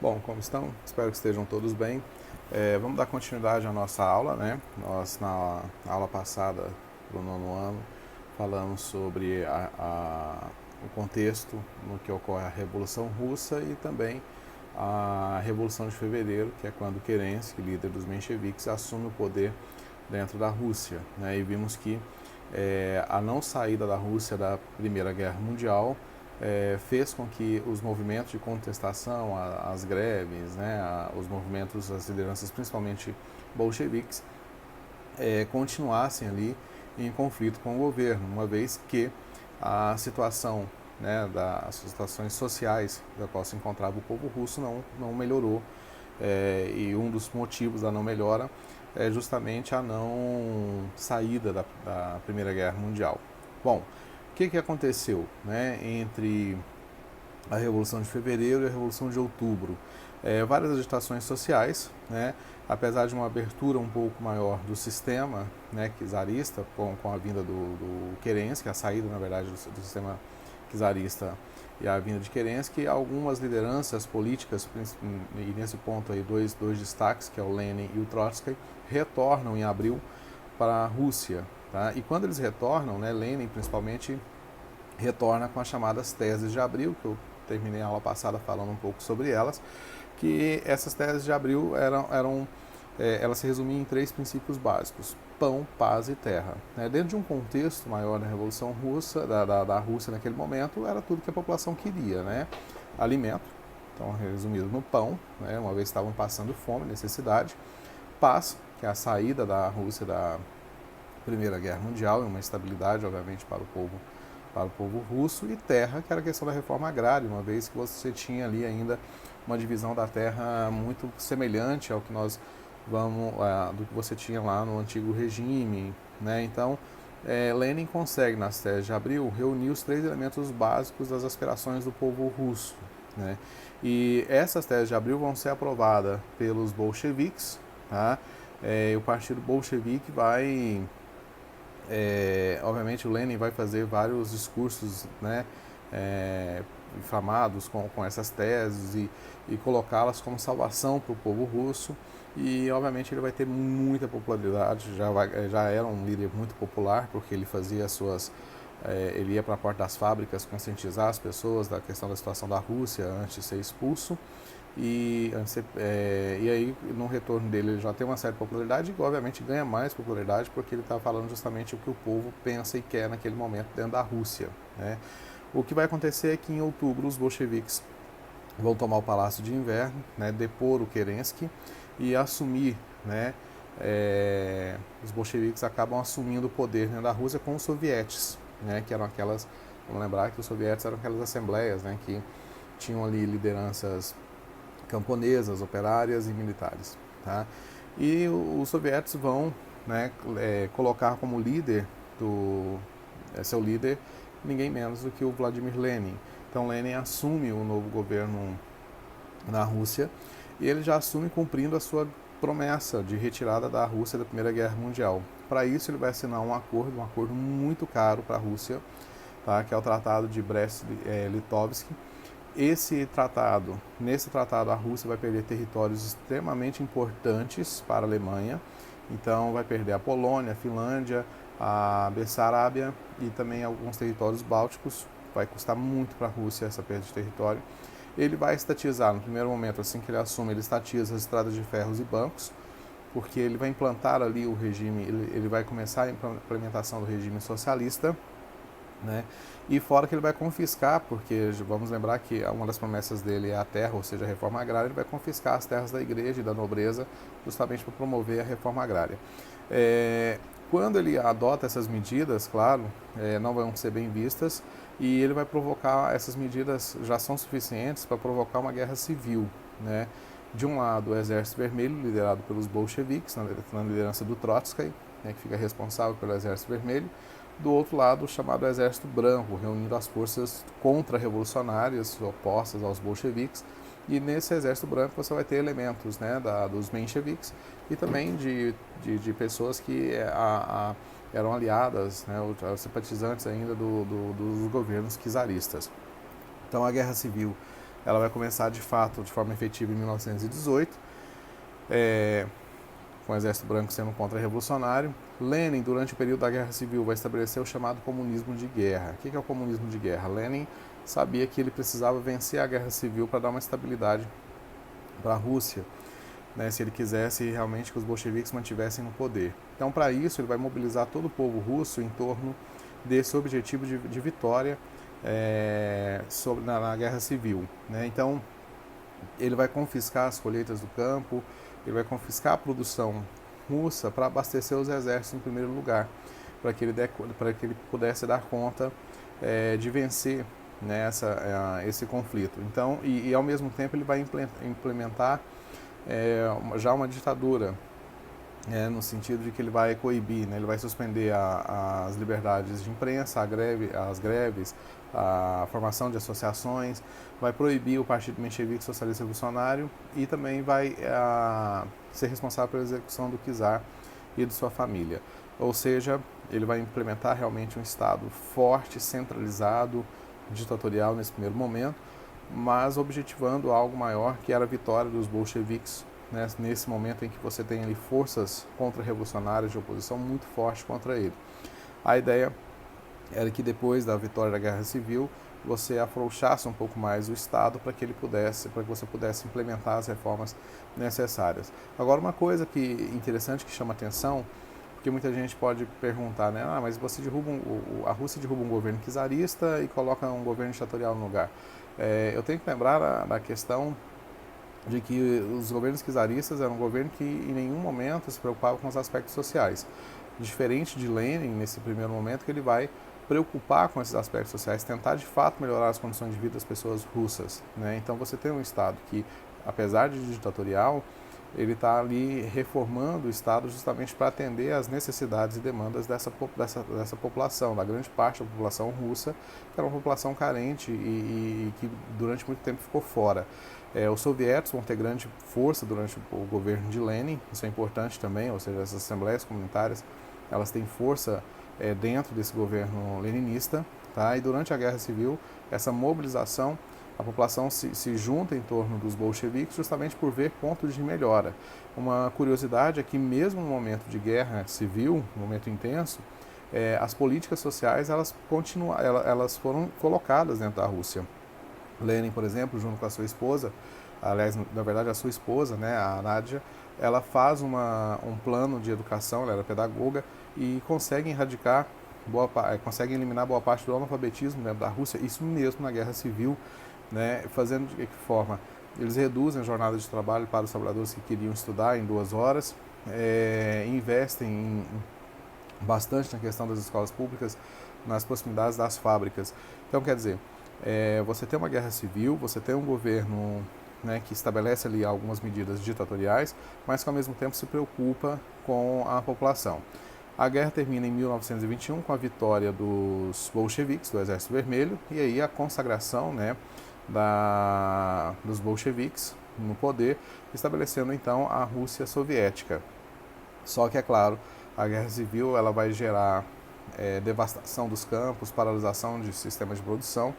Bom, como estão? Espero que estejam todos bem. Vamos dar continuidade à nossa aula, né? Nós, na aula passada, do nono ano, falamos sobre o contexto no que ocorre a Revolução Russa e também a Revolução de Fevereiro, que é quando Kerensky, líder dos mencheviques, assume o poder dentro da Rússia, né? E vimos que a não saída da Rússia da Primeira Guerra Mundial fez com que os movimentos de contestação, as greves, né, os movimentos, as lideranças, principalmente bolcheviques, continuassem ali em conflito com o governo, uma vez que a situação, né, das situações sociais da qual se encontrava o povo russo não melhorou, e um dos motivos da não melhora é justamente a não saída da Primeira Guerra Mundial. Bom, o que aconteceu, né, entre a Revolução de Fevereiro e a Revolução de Outubro? Várias agitações sociais, né, apesar de uma abertura um pouco maior do sistema, né, czarista, com a vinda do Kerensky, a saída, na verdade, do sistema czarista e a vinda de Kerensky, algumas lideranças políticas, e nesse ponto aí dois destaques, que é o Lenin e o Trotsky, retornam em abril para a Rússia. Tá? E quando eles retornam, né, Lenin principalmente retorna com as chamadas teses de abril, que eu terminei a aula passada falando um pouco sobre elas, que essas teses de abril elas se resumiam em três princípios básicos: pão, paz e terra. Dentro de um contexto maior da Revolução Russa, da Rússia naquele momento, era tudo que a população queria, né? Alimento, então resumido no pão, né? Uma vez estavam passando fome, necessidade; paz, que é a saída da Rússia da Primeira Guerra Mundial e uma estabilidade, obviamente, para o povo russo; e terra, que era a questão da reforma agrária, uma vez que você tinha ali ainda uma divisão da terra muito semelhante ao que nós do que você tinha lá no antigo regime, né? Então, Lenin consegue, nas teses de abril, reunir os três elementos básicos das aspirações do povo russo, né? E essas teses de abril vão ser aprovadas pelos bolcheviques, tá? O partido bolchevique vai... obviamente o Lenin vai fazer vários discursos, né, inflamados com essas teses e colocá-las como salvação para o povo russo, e obviamente ele vai ter muita popularidade, já era um líder muito popular, porque ele fazia ele ia para a porta das fábricas conscientizar as pessoas da questão da situação da Rússia antes de ser expulso. E aí, no retorno dele, ele já tem uma certa popularidade e, obviamente, ganha mais popularidade porque ele está falando justamente o que o povo pensa e quer naquele momento dentro da Rússia, né? O que vai acontecer é que, em outubro, os bolcheviques vão tomar o Palácio de Inverno, né, depor o Kerensky e assumir, né, os bolcheviques acabam assumindo o poder dentro da Rússia com os sovietes, né, que eram aquelas... Vamos lembrar que os sovietes eram aquelas assembleias, né, que tinham ali lideranças camponesas, operárias e militares, tá? E os sovietes vão, né, colocar como líder seu líder ninguém menos do que o Vladimir Lenin. Então Lenin assume o novo governo na Rússia e ele já assume cumprindo a sua promessa de retirada da Rússia da Primeira Guerra Mundial. Para isso ele vai assinar um acordo muito caro para a Rússia, tá? Que é o Tratado de Brest-Litovsk. Nesse tratado a Rússia vai perder territórios extremamente importantes para a Alemanha. Então vai perder a Polônia, a Finlândia, a Bessarabia e também alguns territórios bálticos. Vai custar muito para a Rússia essa perda de território. Ele vai estatizar, no primeiro momento, assim que ele assume, ele estatiza as estradas de ferros e bancos, porque ele vai implantar ali o regime, ele vai começar a implementação do regime socialista, né? E fora que ele vai confiscar, porque vamos lembrar que uma das promessas dele é a terra, ou seja, a reforma agrária. Ele vai confiscar as terras da igreja e da nobreza justamente para promover a reforma agrária. Quando ele adota essas medidas, claro, não vão ser bem vistas, e ele vai provocar, essas medidas já são suficientes para provocar uma guerra civil, né? De um lado, o Exército Vermelho, liderado pelos bolcheviques, na liderança do Trotsky, né, que fica responsável pelo Exército Vermelho. Do outro lado, o chamado Exército Branco, reunindo as forças contra-revolucionárias opostas aos bolcheviques. E nesse Exército Branco você vai ter elementos, né, dos mencheviques e também de pessoas que eram aliadas, né, simpatizantes ainda dos governos czaristas. Então a Guerra Civil ela vai começar de fato, de forma efetiva, em 1918, com o Exército Branco sendo contra-revolucionário. Lenin, durante o período da Guerra Civil, vai estabelecer o chamado comunismo de guerra. O que é o comunismo de guerra? Lenin sabia que ele precisava vencer a Guerra Civil para dar uma estabilidade para a Rússia, né, se ele quisesse realmente que os bolcheviques mantivessem no poder. Então, para isso, ele vai mobilizar todo o povo russo em torno desse objetivo de vitória na Guerra Civil, né? Então, ele vai confiscar as colheitas do campo, ele vai confiscar a produção russa para abastecer os exércitos em primeiro lugar, para que ele pudesse dar conta de vencer, né, esse conflito. Então, e ao mesmo tempo ele vai implementar já uma ditadura, no sentido de que ele vai coibir, né, ele vai suspender as liberdades de imprensa, as greves, a formação de associações, vai proibir o Partido Menchevique Socialista Revolucionário e também vai ser responsável pela execução do czar e de sua família. Ou seja, ele vai implementar realmente um Estado forte, centralizado, ditatorial nesse primeiro momento, mas objetivando algo maior, que era a vitória dos bolcheviques, né, nesse momento em que você tem ali forças contra-revolucionárias de oposição muito forte contra ele. A ideia era que depois da vitória da Guerra Civil, você afrouxasse um pouco mais o Estado para que você pudesse implementar as reformas necessárias. Agora, uma coisa interessante que chama atenção, porque muita gente pode perguntar, né, mas a Rússia derruba um governo czarista e coloca um governo ditatorial no lugar. Eu tenho que lembrar da questão de que os governos czaristas eram um governo que em nenhum momento se preocupava com os aspectos sociais. Diferente de Lenin, nesse primeiro momento, que ele vai preocupar com esses aspectos sociais, tentar de fato melhorar as condições de vida das pessoas russas, né? Então você tem um Estado que, apesar de ditatorial, ele está ali reformando o Estado justamente para atender às necessidades e demandas dessa população, da grande parte da população russa, que era uma população carente e que durante muito tempo ficou fora. Os soviéticos vão ter grande força durante o governo de Lenin, isso é importante também, ou seja, as assembleias comunitárias, elas têm força dentro desse governo leninista, tá? E durante a Guerra Civil, essa mobilização, a população se junta em torno dos bolcheviques justamente por ver pontos de melhora. Uma curiosidade é que mesmo no momento de guerra civil, um momento intenso, as políticas sociais elas foram colocadas dentro da Rússia. Lenin, por exemplo, junto com a sua esposa, aliás, na verdade a sua esposa, né, a Nadia, ela faz um plano de educação, ela era pedagoga, e consegue consegue eliminar boa parte do analfabetismo dentro da Rússia, isso mesmo na Guerra Civil, né, fazendo de que forma? Eles reduzem a jornada de trabalho para os trabalhadores que queriam estudar em 2 horas, investem bastante na questão das escolas públicas, nas proximidades das fábricas. Então, quer dizer, você tem uma guerra civil, você tem um governo, né, que estabelece ali algumas medidas ditatoriais, mas que ao mesmo tempo se preocupa com a população. A guerra termina em 1921 com a vitória dos bolcheviques, do Exército Vermelho, e aí a consagração, né, dos bolcheviques no poder, estabelecendo então a Rússia soviética. Só que, é claro, a guerra civil ela vai gerar devastação dos campos, paralisação de sistemas de produção,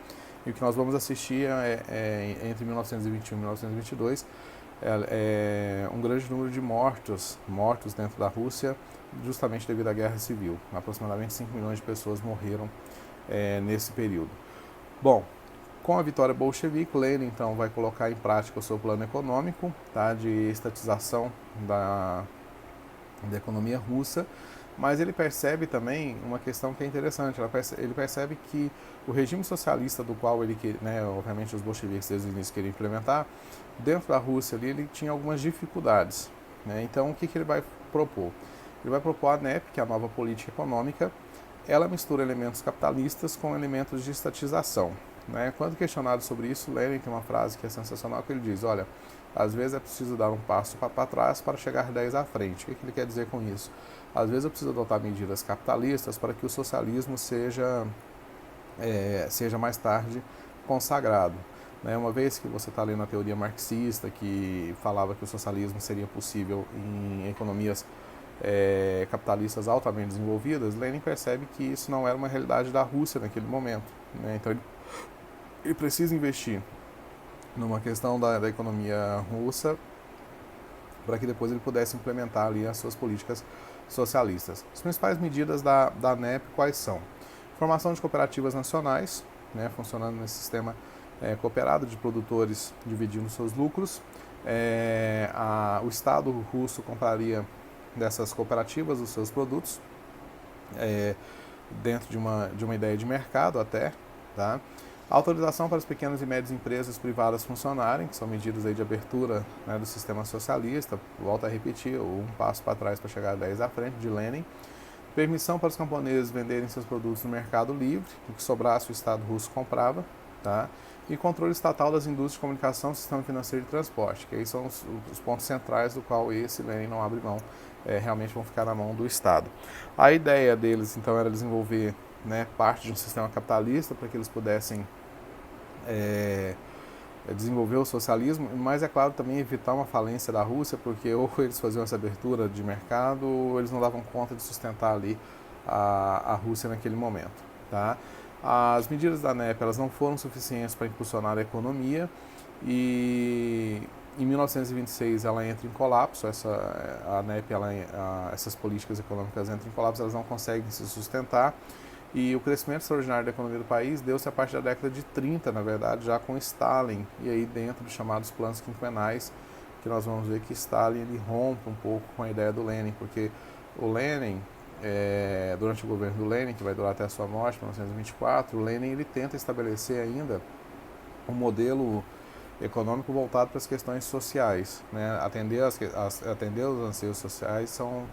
e o que nós vamos assistir entre 1921 e 1922 um grande número de mortos dentro da Rússia, justamente devido à guerra civil. Aproximadamente 5 milhões de pessoas morreram nesse período. Bom, com a vitória bolchevique, Lenin então vai colocar em prática o seu plano econômico, tá, de estatização da economia russa, mas ele percebe também uma questão que é interessante. Ele percebe que o regime socialista do qual obviamente os bolcheviques desde o início queriam implementar, dentro da Rússia ali, ele tinha algumas dificuldades, né? Então, o que ele vai propor? Ele vai propor a NEP, que é a nova política econômica. Ela mistura elementos capitalistas com elementos de estatização, né? Quando questionado sobre isso, Lenin tem uma frase que é sensacional, que ele diz, olha, às vezes é preciso dar um passo para trás para chegar 10 à frente. O que ele quer dizer com isso? Às vezes eu preciso adotar medidas capitalistas para que o socialismo seja mais tarde consagrado. Né? Uma vez que você está lendo a teoria marxista, que falava que o socialismo seria possível em economias capitalistas altamente desenvolvidas, Lenin percebe que isso não era uma realidade da Rússia naquele momento, né? Então ele precisa investir numa questão da economia russa, para que depois ele pudesse implementar ali as suas políticas socialistas. As principais medidas da NEP quais são? Formação de cooperativas nacionais, né, funcionando nesse sistema cooperado de produtores dividindo seus lucros. O Estado russo compraria dessas cooperativas os seus produtos, dentro de uma ideia de mercado até, tá? Autorização para as pequenas e médias empresas privadas funcionarem, que são medidas aí de abertura, né, do sistema socialista, volto a repetir, um passo para trás para chegar a 10 à frente, de Lenin. Permissão para os camponeses venderem seus produtos no mercado livre, o que sobrasse o Estado russo comprava, tá? E controle estatal das indústrias de comunicação, sistema financeiro e transporte, que aí são os pontos centrais do qual esse Lenin não abre mão, realmente vão ficar na mão do Estado. A ideia deles, então, era desenvolver, né, parte de um sistema capitalista para que eles pudessem desenvolver o socialismo, mas é claro também evitar uma falência da Rússia, porque ou eles faziam essa abertura de mercado ou eles não davam conta de sustentar ali a Rússia naquele momento, tá? As medidas da NEP elas não foram suficientes para impulsionar a economia e em 1926 ela entra em colapso, a NEP, essas políticas econômicas entram em colapso, elas não conseguem se sustentar. E o crescimento extraordinário da economia do país deu-se a partir da década de 30, na verdade, já com Stalin, e aí dentro dos chamados planos quinquenais, que nós vamos ver que Stalin ele rompe um pouco com a ideia do Lenin, porque o Lenin, durante o governo do Lenin, que vai durar até a sua morte, em 1924, o Lenin ele tenta estabelecer ainda um modelo econômico voltado para as questões sociais, né? Atender os anseios sociais são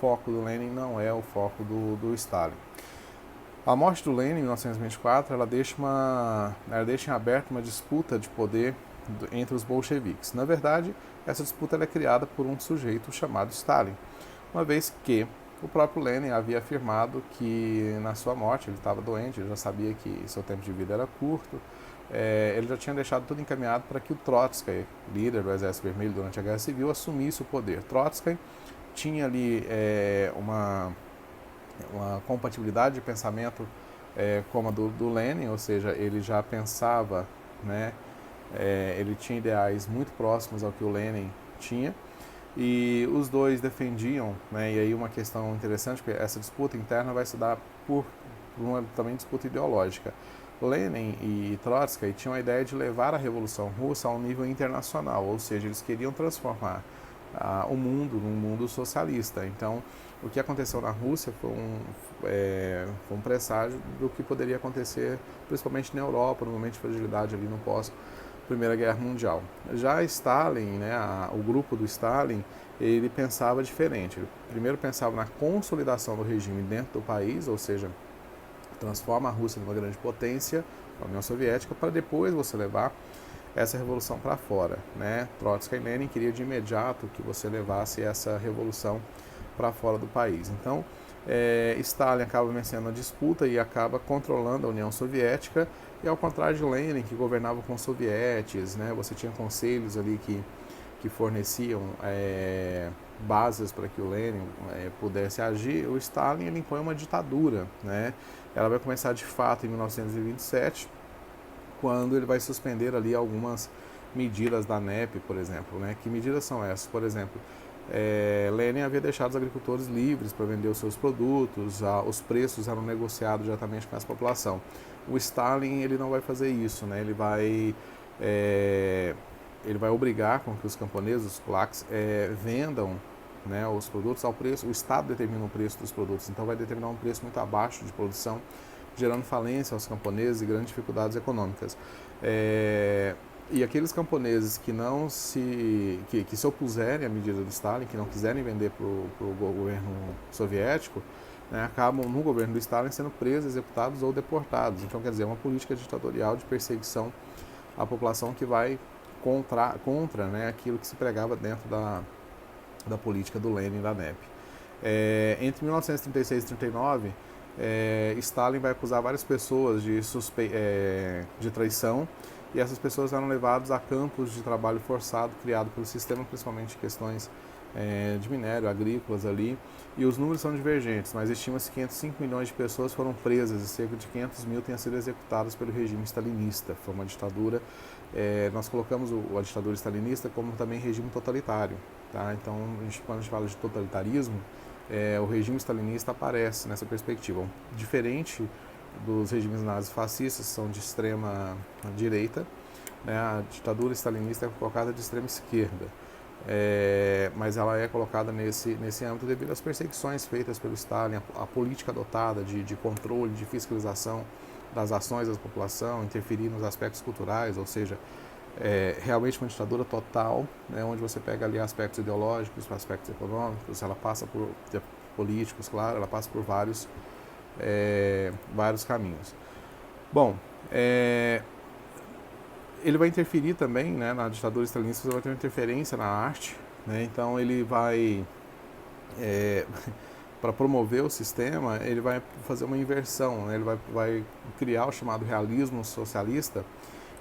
foco do Lenin, não é o foco do Stalin. A morte do Lenin, em 1924, ela deixa em aberto uma disputa de poder entre os bolcheviques. Na verdade, essa disputa é criada por um sujeito chamado Stalin, uma vez que o próprio Lenin havia afirmado que na sua morte, ele estava doente, ele já sabia que seu tempo de vida era curto, ele já tinha deixado tudo encaminhado para que o Trotsky, líder do Exército Vermelho durante a Guerra Civil, assumisse o poder. Trotsky tinha ali uma compatibilidade de pensamento como a do Lenin, ou seja, ele já pensava, né, ele tinha ideais muito próximos ao que o Lenin tinha, e os dois defendiam, né, e aí uma questão interessante, porque essa disputa interna vai se dar por uma também disputa ideológica. Lenin e Trotsky tinham a ideia de levar a Revolução Russa a um nível internacional, ou seja, eles queriam transformar o mundo num mundo socialista. Então, o que aconteceu na Rússia foi um presságio do que poderia acontecer, principalmente na Europa, no momento de fragilidade ali no pós-Primeira Guerra Mundial. Já Stalin, né, o grupo do Stalin, ele pensava diferente. Ele primeiro pensava na consolidação do regime dentro do país, ou seja, transforma a Rússia numa grande potência, a União Soviética, para depois você levar essa revolução para fora, né? Trotsky e Lenin queriam de imediato que você levasse essa revolução para fora do país. Então, Stalin acaba vencendo a disputa e acaba controlando a União Soviética, e ao contrário de Lenin, que governava com sovietes, né? Você tinha conselhos ali que forneciam bases para que o Lenin pudesse agir. O Stalin ele impõe uma ditadura, né? Ela vai começar de fato em 1927, quando ele vai suspender ali algumas medidas da NEP, por exemplo, né? Que medidas são essas? Por exemplo, Lenin havia deixado os agricultores livres para vender os seus produtos, os preços eram negociados diretamente com essa população. O Stalin ele não vai fazer isso, né? Ele vai obrigar com que os camponeses, os kulaks, vendam, né, os produtos ao preço. O Estado determina o preço dos produtos, então vai determinar um preço muito abaixo de produção, gerando falência aos camponeses e grandes dificuldades econômicas. E aqueles camponeses que se opuserem à medida do Stalin, que não quiserem vender para o governo soviético, né, acabam no governo do Stalin sendo presos, executados ou deportados. Então, quer dizer, é uma política ditatorial de perseguição à população que vai contra, né, aquilo que se pregava dentro da política do Lenin e da NEP. Entre 1936 e 1939, Stalin vai acusar várias pessoas de traição, e essas pessoas eram levadas a campos de trabalho forçado criado pelo sistema, principalmente questões de minério, agrícolas ali, e os números são divergentes, mas estima-se que 505 milhões de pessoas foram presas e cerca de 500 mil tenham sido executadas pelo regime stalinista. Foi uma ditadura, nós colocamos a ditadura stalinista como também regime totalitário. Tá? Então, quando a gente fala de totalitarismo, o regime stalinista aparece nessa perspectiva. Diferente dos regimes nazis fascistas, que são de extrema direita, né? A ditadura stalinista é colocada de extrema esquerda. Mas ela é colocada nesse âmbito devido às perseguições feitas pelo Stalin, a política adotada de controle, de fiscalização das ações da população, interferir nos aspectos culturais, ou seja, realmente uma ditadura total, né, onde você pega ali aspectos ideológicos, aspectos econômicos, ela passa por políticos, claro, ela passa por vários caminhos. Bom, ele vai interferir também, né, na ditadura stalinista, você vai ter uma interferência na arte, né, então ele vai, para promover o sistema, ele vai fazer uma inversão, né, ele vai criar o chamado realismo socialista,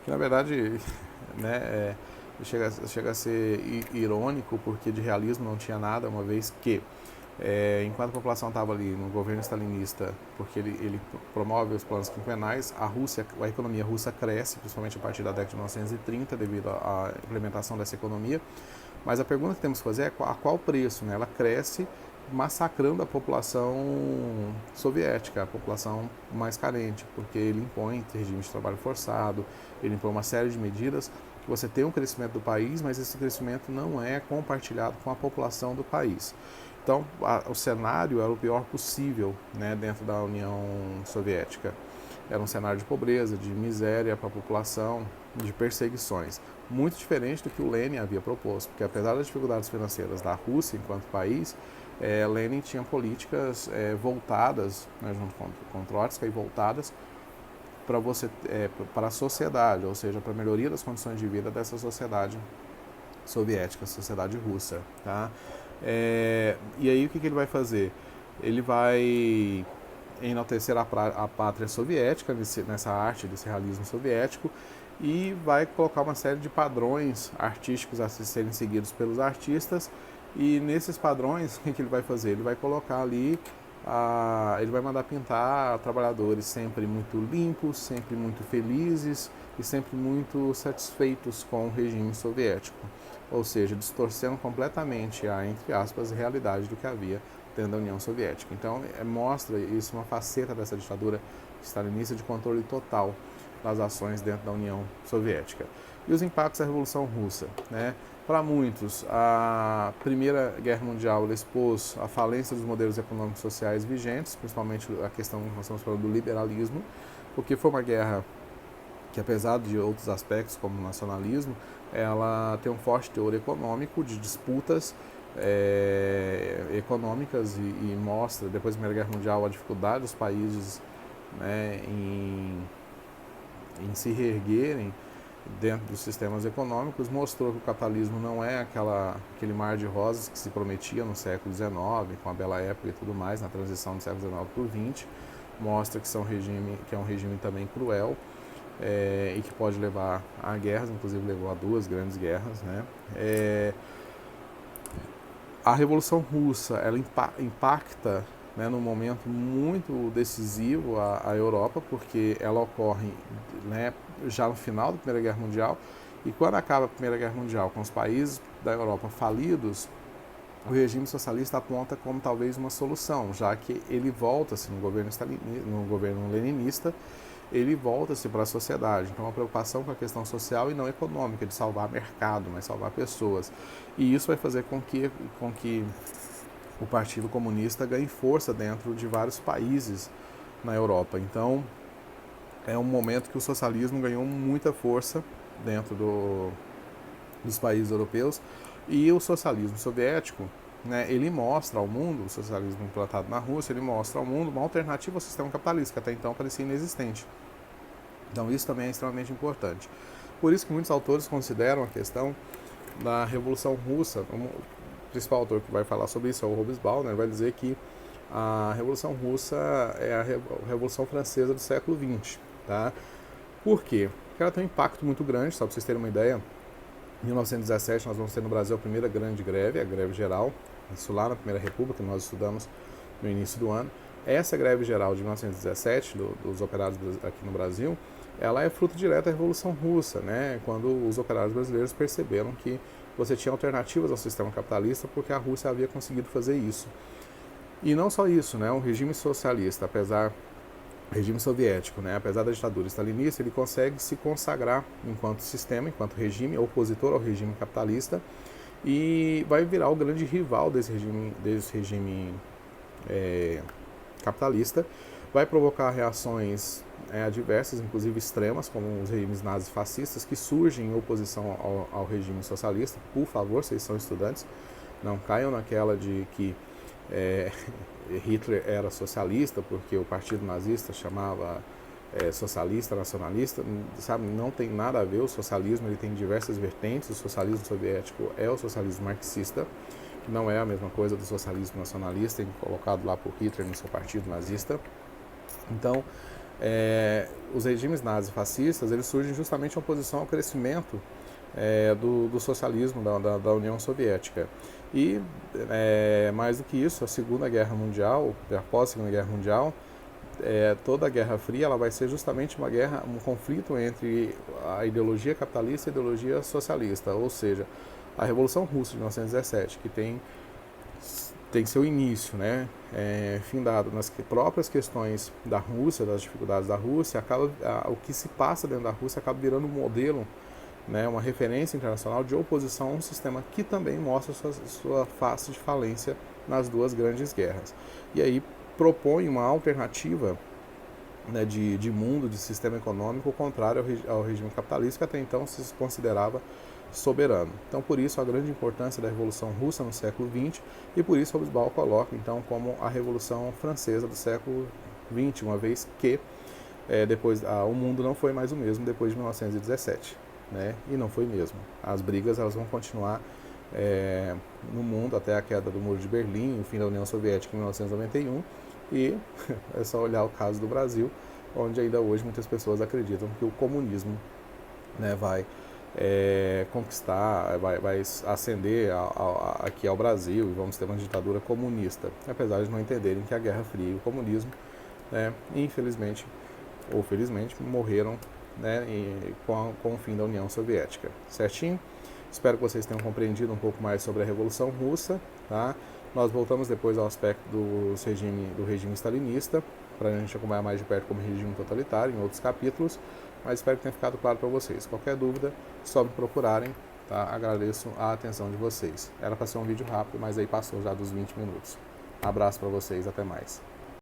que na verdade, né, chega a ser irônico, porque de realismo não tinha nada, uma vez que enquanto a população estava ali no governo stalinista, porque ele promove os planos quinquenais, a economia russa cresce, principalmente a partir da década de 1930, devido à implementação dessa economia. Mas a pergunta que temos que fazer é a qual preço, né? Ela cresce massacrando a população soviética, a população mais carente, porque ele impõe regime de trabalho forçado, ele impõe uma série de medidas. Você tem um crescimento do país, mas esse crescimento não é compartilhado com a população do país. Então, o cenário era o pior possível, né, dentro da União Soviética. Era um cenário de pobreza, de miséria para a população, de perseguições. Muito diferente do que o Lenin havia proposto, porque apesar das dificuldades financeiras da Rússia enquanto país, Lenin tinha políticas voltadas, né, junto com Trotsky, voltadas para a sociedade, ou seja, para a melhoria das condições de vida dessa sociedade soviética, sociedade russa. Tá? E aí o que ele vai fazer? Ele vai enaltecer a pátria soviética nessa arte desse realismo soviético e vai colocar uma série de padrões artísticos a serem seguidos pelos artistas, e nesses padrões o que ele vai fazer? Ele vai colocar ali, ele vai mandar pintar trabalhadores sempre muito limpos, sempre muito felizes e sempre muito satisfeitos com o regime soviético. Ou seja, distorcendo completamente a, entre aspas, realidade do que havia dentro da União Soviética. Então, mostra isso uma faceta dessa ditadura stalinista de controle total das ações dentro da União Soviética. E os impactos da Revolução Russa, né? Para muitos, a Primeira Guerra Mundial expôs a falência dos modelos econômicos e sociais vigentes, principalmente a questão que nós estamos falando do liberalismo, porque foi uma guerra que, apesar de outros aspectos, como o nacionalismo, ela tem um forte teor econômico, de disputas econômicas, e mostra, depois da Primeira Guerra Mundial, a dificuldade dos países, né, em se reerguerem dentro dos sistemas econômicos. Mostrou que o capitalismo não é aquele mar de rosas que se prometia no século XIX, com a Bela Época e tudo mais, na transição do século XIX para o XX. Mostra que é um regime também cruel, e que pode levar a guerras, inclusive levou a 2 grandes guerras, né? A Revolução Russa, ela impacta, né, num momento muito decisivo a Europa, porque ela ocorre, né, já no final da Primeira Guerra Mundial, e quando acaba a Primeira Guerra Mundial com os países da Europa falidos, o regime socialista aponta como talvez uma solução, já que ele volta-se no governo leninista, ele volta-se para a sociedade. Então, uma preocupação com a questão social e não econômica, de salvar mercado, mas salvar pessoas. E isso vai fazer com que o Partido Comunista ganhe força dentro de vários países na Europa. Então, é um momento que o socialismo ganhou muita força dentro dos países europeus, e o socialismo soviético, né, ele mostra ao mundo, o socialismo implantado na Rússia, ele mostra ao mundo uma alternativa ao sistema capitalista, que até então parecia inexistente. Então isso também é extremamente importante. Por isso que muitos autores consideram a questão da Revolução Russa, o principal autor que vai falar sobre isso é o Hobsbawm, né, vai dizer que a Revolução Russa é a Revolução Francesa do século XX. Tá? Por quê? Porque ela tem um impacto muito grande, só para vocês terem uma ideia. Em 1917 nós vamos ter no Brasil a primeira grande greve, a greve geral, isso lá na Primeira República, nós estudamos no início do ano. Essa greve geral de 1917, dos operários aqui no Brasil, ela é fruto direto da Revolução Russa, né? Quando os operários brasileiros perceberam que você tinha alternativas ao sistema capitalista porque a Rússia havia conseguido fazer isso. E não só isso, né? O regime socialista, regime soviético, né? Apesar da ditadura stalinista, ele consegue se consagrar enquanto sistema, enquanto regime, opositor ao regime capitalista, e vai virar o grande rival desse regime capitalista, vai provocar reações adversas, inclusive extremas, como os regimes nazifascistas, que surgem em oposição ao regime socialista. Por favor, vocês são estudantes, não caiam naquela de que Hitler era socialista porque o partido nazista chamava socialista, nacionalista, sabe? Não tem nada a ver. O socialismo ele tem diversas vertentes. O socialismo soviético é o socialismo marxista, que não é a mesma coisa do socialismo nacionalista, colocado lá por Hitler no seu partido nazista. Então, os regimes nazifascistas eles surgem justamente em oposição ao crescimento do socialismo da União Soviética. E, mais do que isso, a Segunda Guerra Mundial, após a Segunda Guerra Mundial, toda a Guerra Fria ela vai ser justamente um conflito entre a ideologia capitalista e a ideologia socialista, ou seja, a Revolução Russa de 1917, que tem seu início, né, findado nas próprias questões da Rússia, das dificuldades da Rússia, o que se passa dentro da Rússia acaba virando um modelo, né, uma referência internacional de oposição a um sistema que também mostra sua face de falência nas duas grandes guerras. E aí propõe uma alternativa, né, de mundo, de sistema econômico contrário ao regime capitalista, que até então se considerava soberano. Então, por isso, a grande importância da Revolução Russa no século XX, e por isso Hobsbawm coloca, então, como a Revolução Francesa do século XX, uma vez que o mundo não foi mais o mesmo depois de 1917. Né? E não foi mesmo. As brigas elas vão continuar no mundo até a queda do Muro de Berlim, o fim da União Soviética em 1991, e é só olhar o caso do Brasil, onde ainda hoje muitas pessoas acreditam que o comunismo, né, vai conquistar, vai ascender aqui ao Brasil e vamos ter uma ditadura comunista, apesar de não entenderem que a Guerra Fria e o comunismo, né, infelizmente ou felizmente, morreram, né, com o fim da União Soviética. Certinho? Espero que vocês tenham compreendido um pouco mais sobre a Revolução Russa. Tá? Nós voltamos depois ao aspecto do regime stalinista, para a gente acompanhar mais de perto como regime totalitário em outros capítulos, mas espero que tenha ficado claro para vocês. Qualquer dúvida, só me procurarem. Tá? Agradeço a atenção de vocês. Era para ser um vídeo rápido, mas aí passou já dos 20 minutos. Abraço para vocês, até mais.